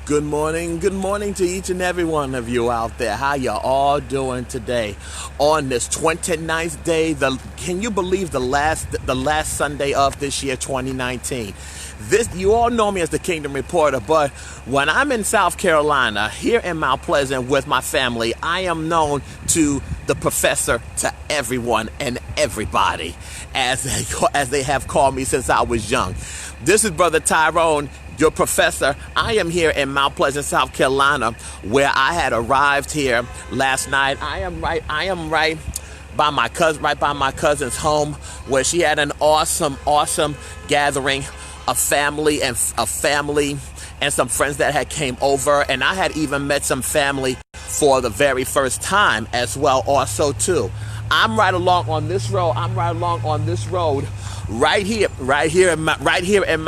Good morning to each and every one of you out there. How you all doing today on this 29th day? Can you believe the last Sunday of this year, 2019? You all know me as the Kingdom Reporter, but when I'm in South Carolina, here in Mount Pleasant with my family, I am known to the professor to everyone and everybody, as they have called me since I was young. This is Brother Tyrone, your professor. I am here in Mount Pleasant, South Carolina, where I had arrived here last night. I am right by my cousin's home, where she had an awesome gathering of family and some friends that had came over, and I had even met some family for the very first time as well also too. I'm right along on this road. Right here in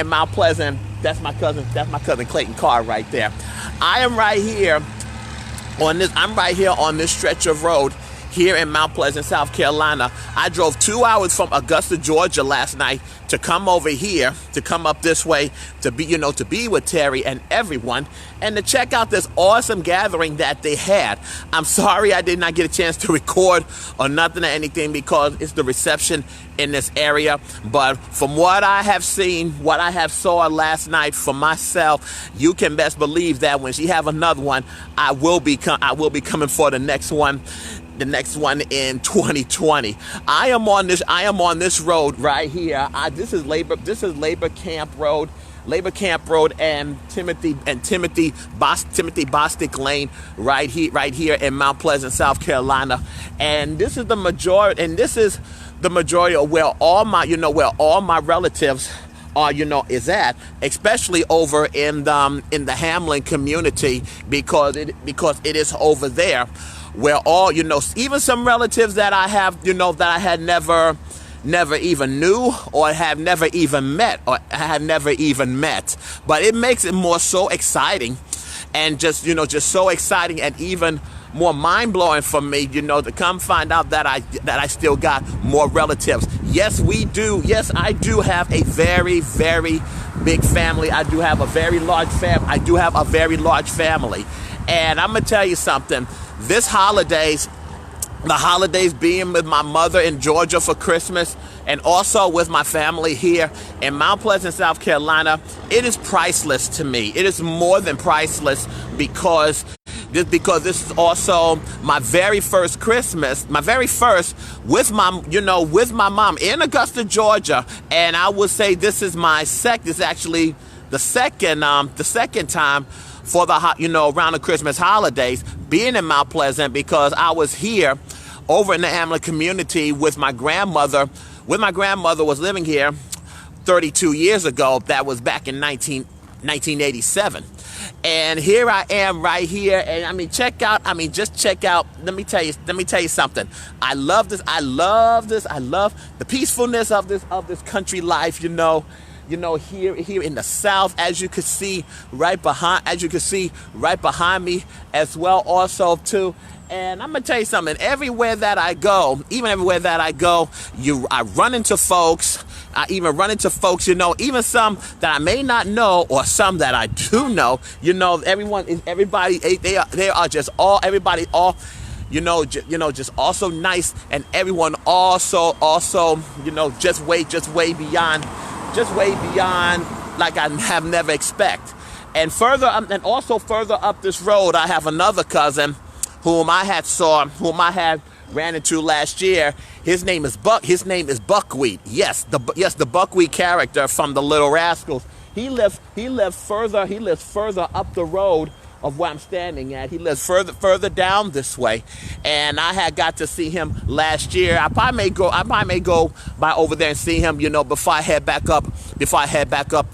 Mount Pleasant. That's my cousin Clayton Carr right there. I'm right here on this stretch of road here in Mount Pleasant, South Carolina. I drove 2 hours from Augusta, Georgia last night to come over here, to come up this way, to be with Terry and everyone, and to check out this awesome gathering that they had. I'm sorry I did not get a chance to record or nothing or anything because it's the reception in this area. But from what I have seen, what I have saw last night for myself, you can best believe that when she have another one, I will be coming for the next one in 2020. I am on this road right here. This is Labor Camp Road and Timothy Bostic Lane right here in Mount Pleasant, South Carolina. And this is the majority of where all my relatives are, is at, especially over in the Hamlin community, because it is over there where all, even some relatives that I have, that I had never even knew or have never even met. But it makes it more so exciting and just so exciting and even more mind-blowing for me, to come find out that I still got more relatives. Yes, we do. Yes, I do have a very, very big family. I do have a very large family. And I'm going to tell you something. The holidays being with my mother in Georgia for Christmas and also with my family here in Mount Pleasant, South Carolina, it is priceless to me. It is more than priceless because this is also my very first Christmas, with my mom in Augusta, Georgia. And I would say this is actually the second time for around the Christmas holidays being in Mount Pleasant, because I was here over in the Hamlin community with my grandmother. My grandmother was living here 32 years ago. That was back in 1987. And here I am right here. And just check out. Let me tell you something. I love this. I love the peacefulness of this country life, here in the South, as you can see right behind me as well also too. And I'm gonna tell you something. Everywhere that I go, I run into folks. I even run into folks, even some that I may not know or some that I do know. Everybody, they are just all, everybody all, just also nice, and everyone also, just way beyond, like I have never expect. And also further up this road, I have another cousin whom I had ran into last year. His name is Buckwheat. Yes, the Buckwheat character from the Little Rascals. He lives further up the road of where I'm standing at. He lives further down this way, and I had got to see him last year. I probably may go by over there and see him, before I head back up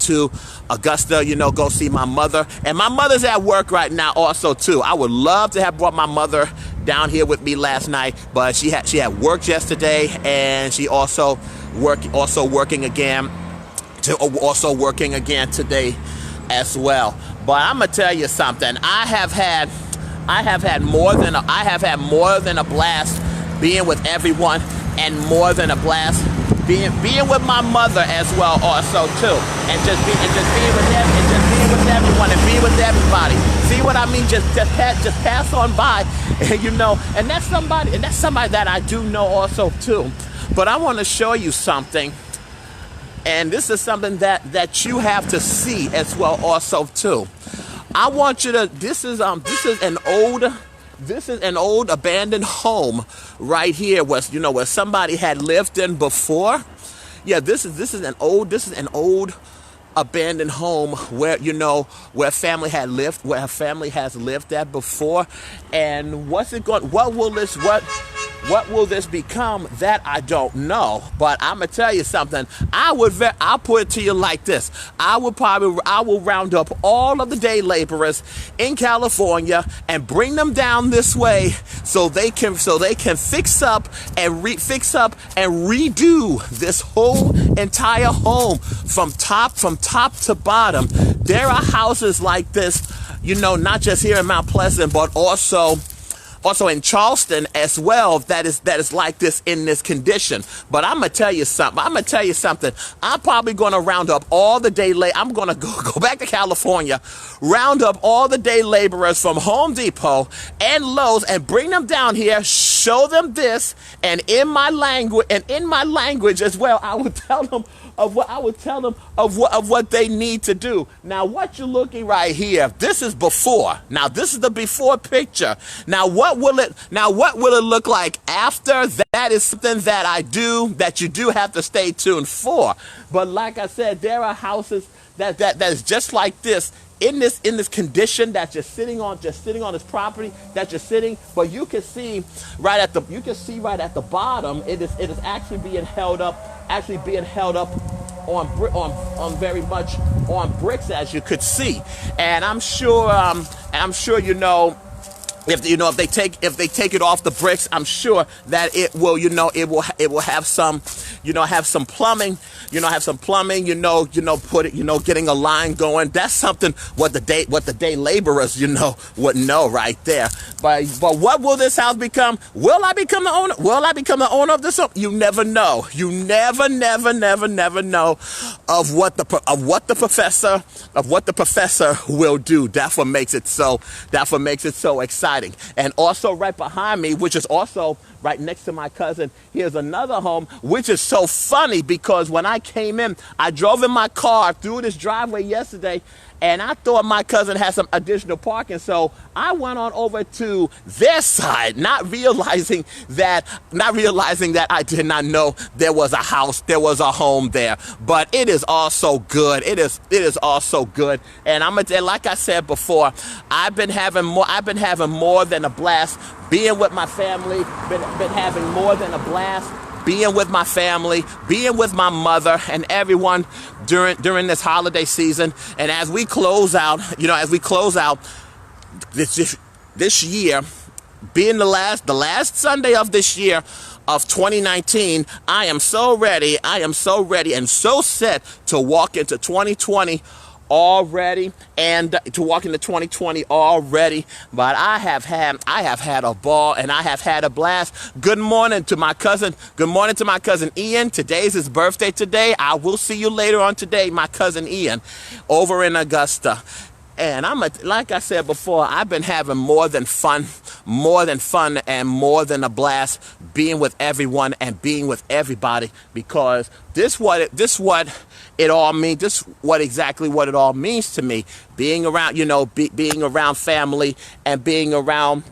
to Augusta, go see my mother. And my mother's at work right now also too. I would love to have brought my mother down here with me last night, but she had work yesterday, and she also working again today as well. But I'm gonna tell you something. I have had more than a blast being with everyone, and more than a blast being with my mother as well also too, and just being with them, and just being with everyone and be with everybody. See what I mean? Just pass on by, and that's somebody that I do know also too. But I want to show you something, and this is something that you have to see as well also too. I want you to. This is an old abandoned home right here, where somebody had lived in before. Yeah, this is an old abandoned home where where family has lived at before. And what will this become? That I don't know. But I'm gonna tell you something. I'll put it to you like this. I will round up all of the day laborers in California and bring them down this way so they can fix up and redo this whole entire home from top to bottom. There are houses like this, not just here in Mount Pleasant, but also in Charleston as well, that is like this in this condition. But I'm gonna tell you something. I'm probably gonna round up all the day I'm gonna go back to California, round up all the day laborers from Home Depot and Lowe's and bring them down here, show them this, and in my language as well, I would tell them of what they need to do. Now, what you're looking right here, this is before. Now, this is the before picture. Now, what will it look like after? That is something that you do have to stay tuned for. But like I said, there are houses that is just like this. In this condition that you're sitting on this property that you're sitting, but you can see right at the bottom, it is actually being held up on very much on bricks, as you could see. And I'm sure if they take it off the bricks, I'm sure that it will have some plumbing, getting a line going. That's something what the day laborers, would know right there. But what will this house become? Will I become the owner? Will I become the owner of this home? You never know. You never know of what the professor will do. That's what makes it so exciting. And also right behind me, which is also right next to my cousin, here's another home, which is so funny because when I came in, I drove in my car through this driveway yesterday, and I thought my cousin had some additional parking, so I went on over to their side, not realizing that I did not know there was a home there. But it is also good. It is also good. And I'm gonna tell, like I said before, I've been having more than a blast being with my family. Been having more than a blast being with my family, being with my mother and everyone during this holiday season. And as we close out, this year, being the last Sunday of this year of 2019, I am so ready and so set to walk into 2020 already, and to walk into 2020 already. But I have had a ball and I have had a blast. Good morning to my cousin Ian. Today's his birthday today. I will see you later on today, my cousin Ian, over in Augusta. And like I said before, I've been having more than fun and more than a blast being with everyone and being with everybody, because this what it all means. This exactly what it all means to me. Being around, being around family and being around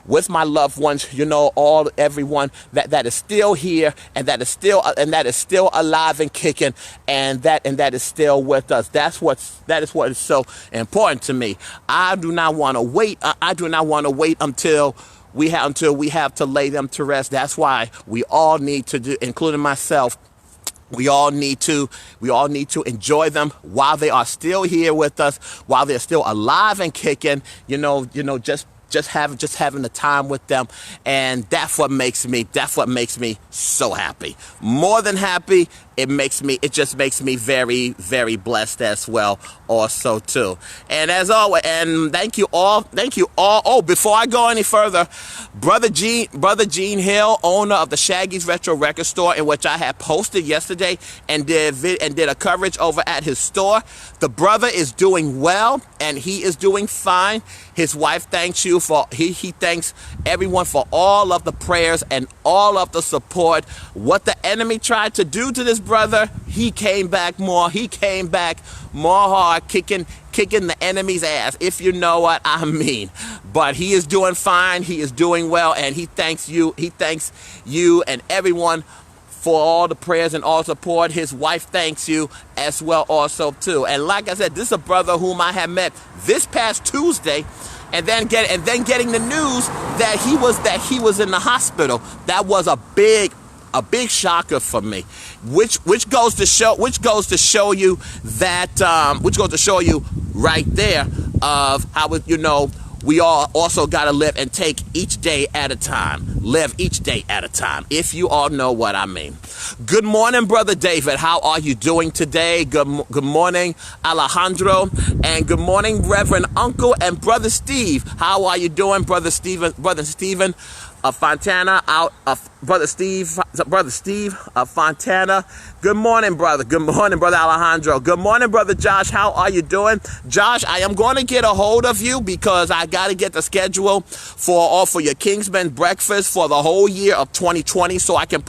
with my loved ones, everyone that is still here and that is still alive and kicking, and that is still with us. That is what is so important to me. I do not want to wait. I do not want to wait until we have to lay them to rest. That's why we all need to do, including myself. We all need to enjoy them while they are still here with us, while they're still alive and kicking. Just having the time with them, and that's what makes me so happy. More than happy, it just makes me very, very blessed as well also too. And as always, and thank you all. Oh, before I go any further, Brother Gene Hill, owner of the Shaggy's Retro Record Store, in which I had posted yesterday and did a coverage over at his store. The brother is doing well and he is doing fine. His wife thanks you for, he thanks everyone for all of the prayers and all of the support. What the enemy tried to do to this brother, he came back more hard, kicking the enemy's ass, if you know what I mean. But he is doing fine, he is doing well, and he thanks you and everyone for all the prayers and all support. His wife thanks you as well also too. And like I said, this is a brother whom I had met this past Tuesday, and then getting the news that he was in the hospital. That was a big shocker for me, which goes to show you right there of how we all also got to live and take each day at a time. Live each day at a time, if you all know what I mean. Good morning, Brother David. How are you doing today? Good morning, Alejandro. And good morning, Reverend Uncle and Brother Steve. How are you doing, Brother Stephen Fontana out of Brother Steve Fontana. Good morning, brother. Good morning, Brother Alejandro. Good morning, Brother Josh. How are you doing? Josh, I am going to get a hold of you because I got to get the schedule for your Kingsman breakfast for the whole year of 2020 so I can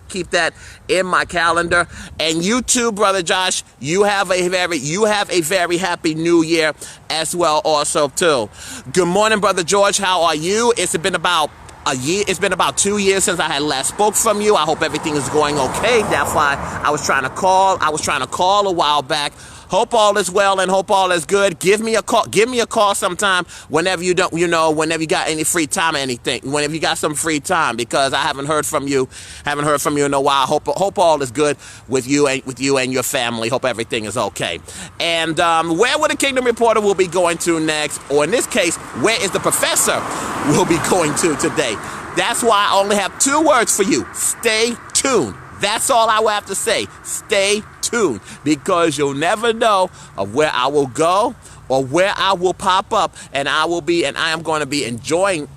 keep that in my calendar. And you too, Brother Josh, you have a very happy new year as well also too. Good morning, Brother George. How are you? It's been about a year. It's been about 2 years since I had last spoke from you. I hope everything is going okay. That's why I was trying to call. A while back. Hope all is well and hope all is good. Give me a call sometime whenever you got any free time or anything. Whenever you got some free time, because I haven't heard from you in a while. Hope all is good with you and your family. Hope everything is okay. And where will the Kingdom Reporter will be going to next? Or in this case, where is the professor will be going to today? That's why I only have 2 words for you. Stay tuned. That's all I will have to say. Stay tuned, because you'll never know of where I will go or where I will pop up, and I am going to be enjoying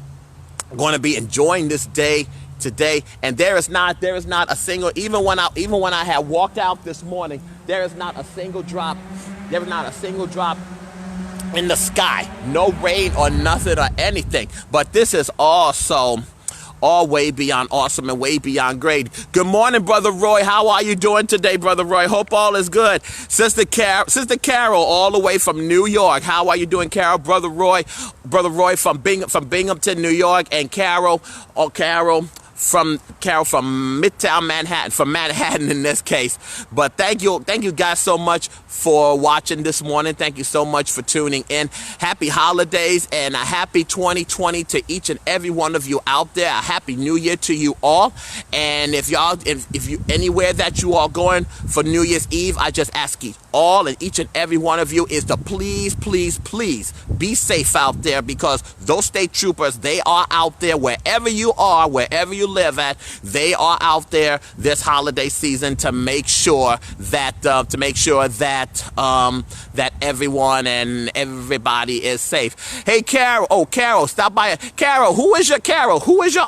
this day today. And there is not a single, even when I had walked out this morning, there is not a single drop in the sky. No rain or nothing or anything. But this is all way beyond awesome and way beyond great. Good morning, Brother Roy. How are you doing today, Brother Roy? Hope all is good. Sister Carol, all the way from New York. How are you doing, Carol? Brother Roy from Binghamton, New York, and Carol from Midtown Manhattan, from Manhattan in this case. But thank you guys so much for watching this morning. Thank you so much for tuning in. Happy holidays and a happy 2020 to each and every one of you out there. A happy new year to you all. And if you anywhere that you are going for New Year's Eve, I just ask you all and each and every one of you is to please be safe out there, because those state troopers, they are out there wherever you are, wherever you live at. They are out there this holiday season to make sure that everyone and everybody is safe. Hey, Carol, stop by. Carol, who is your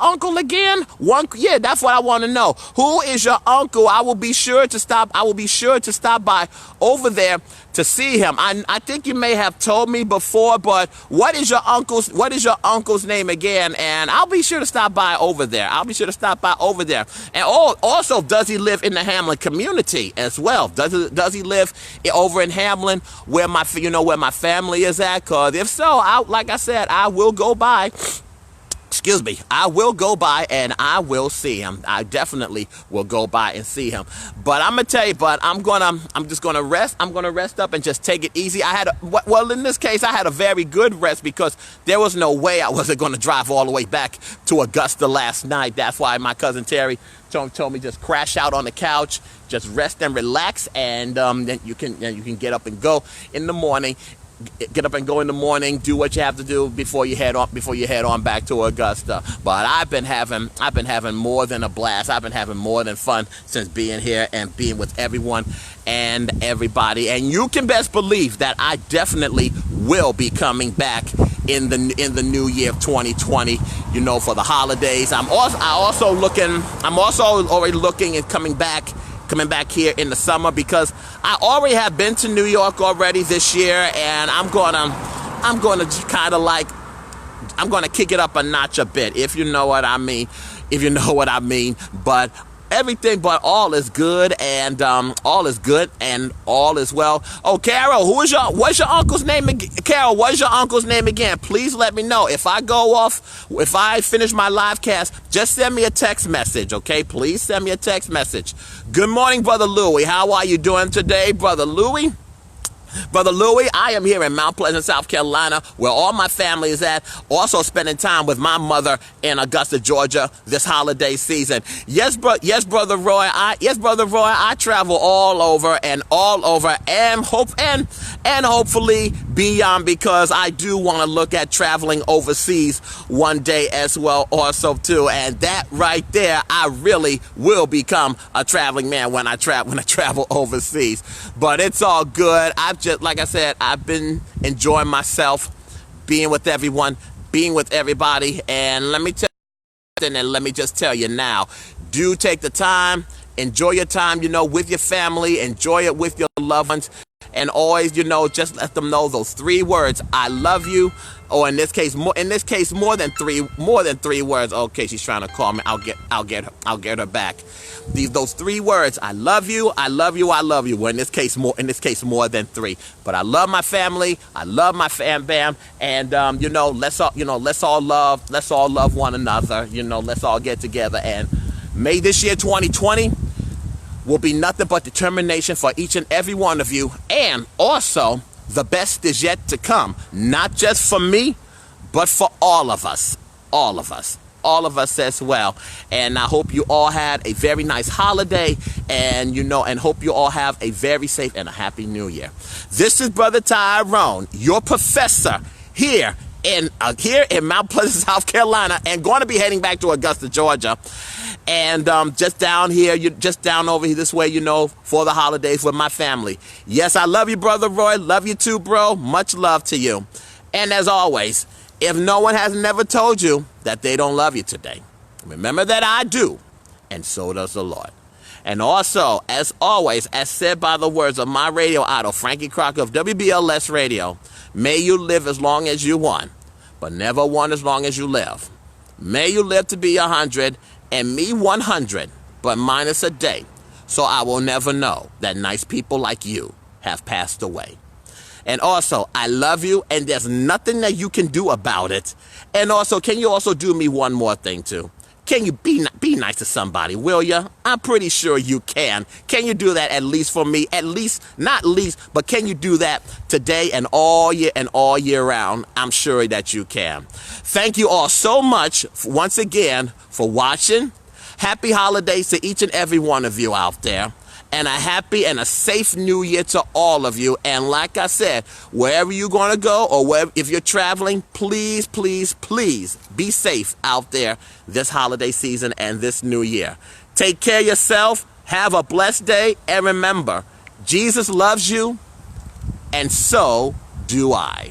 uncle again? Yeah, that's what I want to know. Who is your uncle? I will be sure to stop by over there to see him. I think you may have told me before, but what is your uncle's name again? And I'll be sure to stop by over there. And also, does he live in the Hamlin community as well? Does he live over in Hamlin where my family is at? Because if so, like I said, I will go by. I will go by and I will see him. I definitely will go by and see him. But I'm gonna tell you, I'm just gonna rest. I'm gonna rest up and just take it easy. In this case, I had a very good rest because there was no way I wasn't gonna drive all the way back to Augusta last night. That's why my cousin Terry told me just crash out on the couch, just rest and relax, and then you can get up and go in the morning. get up and go in the morning, do what you have to do before you head on back to Augusta. But I've been having more than a blast. I've been having more than fun since being here and being with everyone and everybody. And you can best believe that I definitely will be coming back in the new year of 2020, for the holidays. I'm also already looking at coming back here in the summer, because I already have been to New York already this year, and I'm gonna kick it up a notch a bit, if you know what I mean. But everything but all is good, and all is good, and all is well. Oh, Carol, what's your uncle's name again? Carol, what's your uncle's name again? Please let me know. If I finish my live cast, just send me a text message, okay? Please send me a text message. Good morning, Brother Louie. How are you doing today, Brother Louie? Brother Louie, I am here in Mount Pleasant, South Carolina, where all my family is at, also spending time with my mother in Augusta, Georgia, this holiday season. Yes, Brother Roy, I travel all over, and hopefully beyond, because I do want to look at traveling overseas one day as well also too. And that right there, I really will become a traveling man when I travel overseas. But it's all good. Like I said, I've been enjoying myself, being with everyone, being with everybody. And let me just tell you now, do take the time, enjoy your time, with your family, enjoy it with your loved ones. And always, just let them know those 3 words: I love you. Or in this case, more than three words. Okay, she's trying to call me. I'll get her back. Those 3 words: I love you, I love you, I love you. Well, in this case, more than 3. But I love my family. I love my fam bam. And let's all love one another. Let's all get together. And may this year 2020 will be nothing but determination for each and every one of you. And also, the best is yet to come. Not just for me, but for all of us. All of us as well. And I hope you all had a very nice holiday, and hope you all have a very safe and a happy new year. This is Brother Tyrone, your professor here in Mount Pleasant, South Carolina, and going to be heading back to Augusta, Georgia. And just down over here this way, for the holidays with my family. Yes, I love you, Brother Roy. Love you too, bro. Much love to you. And as always, if no one has never told you that they don't love you today, remember that I do, and so does the Lord. And also, as always, as said by the words of my radio idol, Frankie Crocker of WBLS Radio, may you live as long as you want, but never want as long as you live. May you live to be 100, and me 100, but minus a day, so I will never know that nice people like you have passed away. And also, I love you, and there's nothing that you can do about it. And also, can you also do me one more thing too? Can you be nice to somebody, will you? I'm pretty sure you can. Can you do that at least for me? At least, not least, but can you do that today and all year round? I'm sure that you can. Thank you all so much once again for watching. Happy holidays to each and every one of you out there. And a happy and a safe new year to all of you. And like I said, wherever you're going to go, or if you're traveling, please, please, please be safe out there this holiday season and this new year. Take care of yourself. Have a blessed day. And remember, Jesus loves you, and so do I.